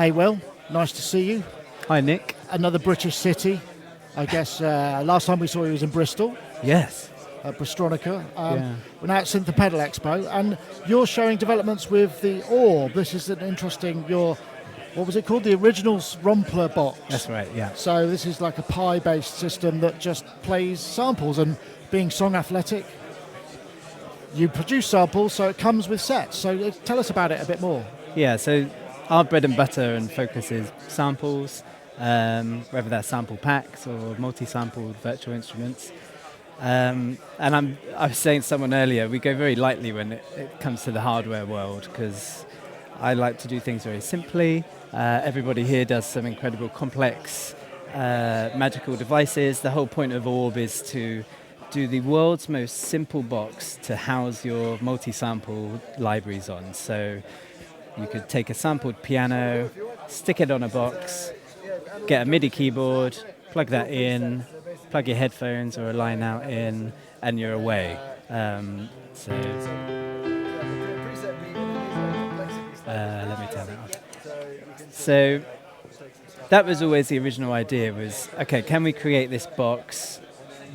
Hey, Will, nice to see you. Hi, Nick. Another British city. I guess last time we saw you was in Bristol, Yes. at Brystronica. Yeah. We're now at Synth Pedal Expo, and you're showing developments with the ORB. This is an interesting, what was it called? The original Rompler box. That's right, yeah. So this is like a Pi-based system that just plays samples, and being song athletic, you produce samples, so it comes with sets. So tell us about it a bit more. Yeah, so our bread and butter and focus is samples, whether that's sample packs or multi-sampled virtual instruments. And I was saying to someone earlier, we go very lightly when it comes to the hardware world, because I like to do things very simply. Everybody here does some incredible complex magical devices. The whole point of ORB is to do the world's most simple box to house your multi-sample libraries on. So you could take a sampled piano, stick it on a box, get a MIDI keyboard, plug that in, plug your headphones or a line out in, and you're away. Let me turn that off. So that was always the original idea, was, okay, can we create this box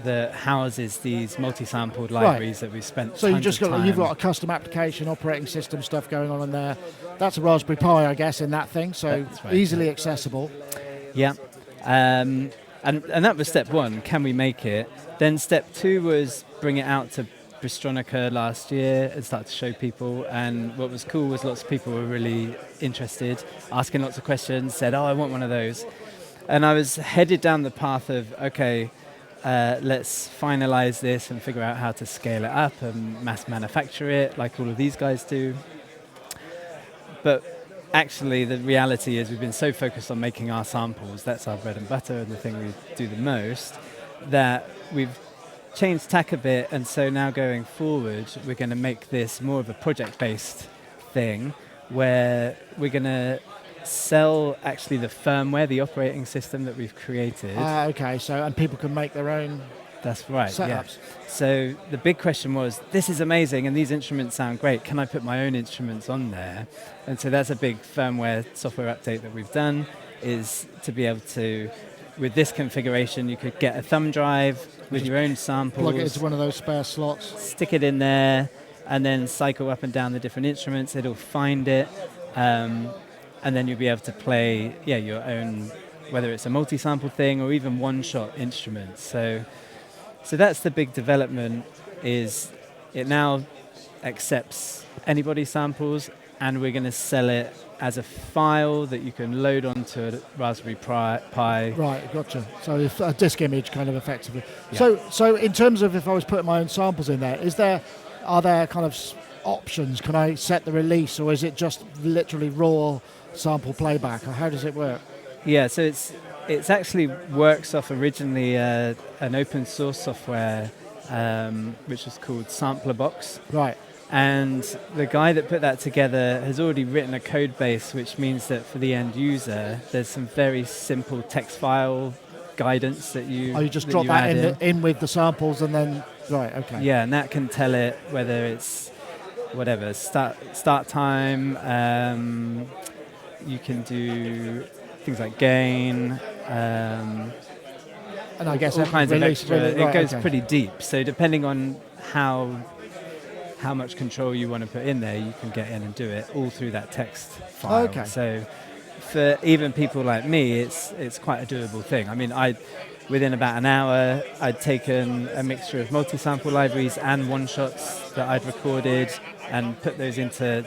that houses these multi-sampled libraries that we've spent So tons of time. you've got a custom application, operating system stuff going on in there. That's a Raspberry Pi, I guess, in that thing, so right, easily accessible. Yeah. And that was step one, can we make it? Then step two was bring it out to Brystronica last year and start to show people. And what was cool was lots of people were really interested, asking lots of questions, said, oh, I want one of those. And I was headed down the path of, okay, let's finalize this and figure out how to scale it up and mass manufacture it like all of these guys do. But actually, the reality is we've been so focused on making our samples, that's our bread and butter and the thing we do the most, that we've changed tack a bit, and so now going forward, we're going to make this more of a project-based thing, where we're going to sell actually the firmware, the operating system that we've created. Okay, and people can make their own. That's right, setups. Yeah. So the big question was, this is amazing and these instruments sound great, can I put my own instruments on there? And so that's a big firmware software update that we've done, is to be able to, with this configuration, you could get a thumb drive with your own samples. Plug it into one of those spare slots. Stick it in there and then cycle up and down the different instruments, it'll find it. And then you'll be able to play your own, whether it's a multi-sample thing or even one-shot instruments. So that's the big development, is it now accepts anybody's samples, and we're going to sell it as a file that you can load onto a Raspberry Pi. Right, gotcha. So if a disk image kind of effectively. Yeah. So in terms of if I was putting my own samples in there, are there kind of options? Can I set the release, or is it just literally raw sample playback, or how does it work? Yeah, so it's actually works off originally an open source software which is called Sampler Box. Right. And the guy that put that together has already written a code base, which means that for the end user, there's some very simple text file guidance that you. Oh, you just drop that in with the samples, and then right, okay. Yeah, and that can tell it whether it's whatever start time. You can do things like gain, and I guess all kinds of extra. It goes okay. pretty deep. So depending on how much control you want to put in there, you can get in and do it all through that text file. Okay. So for even people like me, it's quite a doable thing. I mean, within about an hour, I'd taken a mixture of multi-sample libraries and one-shots that I'd recorded and put those into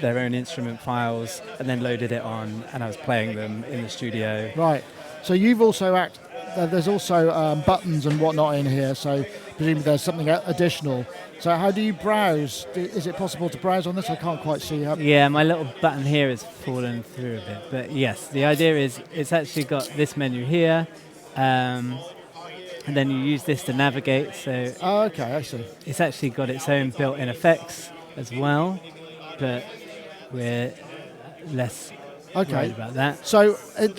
their own instrument files, and then loaded it on, and I was playing them in the studio. Right. So you've also there's also buttons and whatnot in here, so presumably there's something additional. So how do you browse? Is it possible to browse on this? I can't quite see. Yeah, my little button here has fallen through a bit, but yes, the idea is it's actually got this menu here, and then you use this to navigate. So okay, I see. It's actually got its own built-in effects as well, but we're less worried about that. So in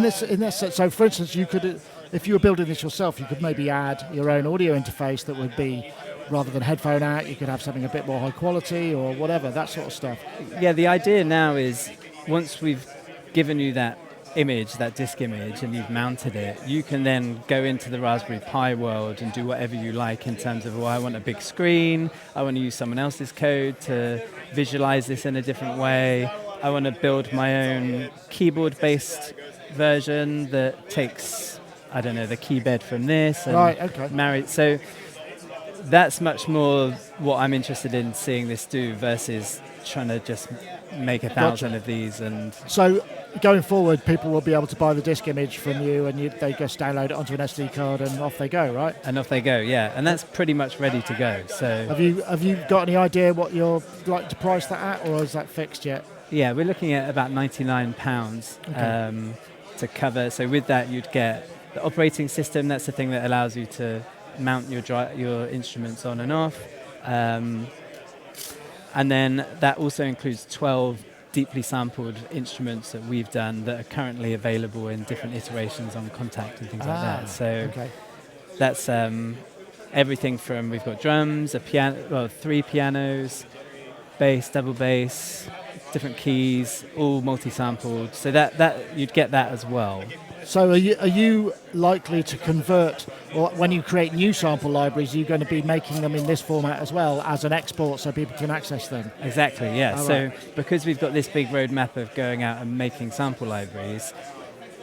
this, so for instance, you could, if you were building this yourself, you could maybe add your own audio interface that would be, rather than headphone out, you could have something a bit more high quality or whatever, that sort of stuff. Yeah, the idea now is once we've given you that image, that disk image, and you've mounted it, you can then go into the Raspberry Pi world and do whatever you like in terms of, well, I want a big screen, I want to use someone else's code to visualize this in a different way, I want to build my own keyboard-based version that takes, I don't know, the key bed from this and married. So that's much more what I'm interested in seeing this do versus trying to just make 1,000 of these. And so going forward, people will be able to buy the disk image from you, and they just download it onto an SD card, and off they go, right? And off they go, yeah. And that's pretty much ready to go. So have you got any idea what you're like to price that at, or is that fixed yet? Yeah, we're looking at about £99 to cover. So with that, you'd get the operating system. That's the thing that allows you to mount your instruments on and off. And then that also includes 12 deeply sampled instruments that we've done that are currently available in different iterations on Contact and things like that. So that's everything from, we've got drums, a piano, well, 3 pianos, bass, double bass, different keys, all multi-sampled. So that you'd get that as well. So are you likely to convert, or when you create new sample libraries, are you going to be making them in this format as well as an export so people can access them? Exactly, yeah. So because we've got this big roadmap of going out and making sample libraries,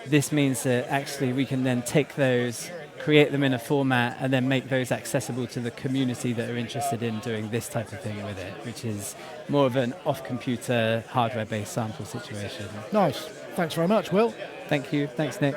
this means that actually we can then take those, create them in a format, and then make those accessible to the community that are interested in doing this type of thing with it, which is more of an off-computer, hardware-based sample situation. Nice. Thanks very much, Will. Thank you. Thanks, Nick.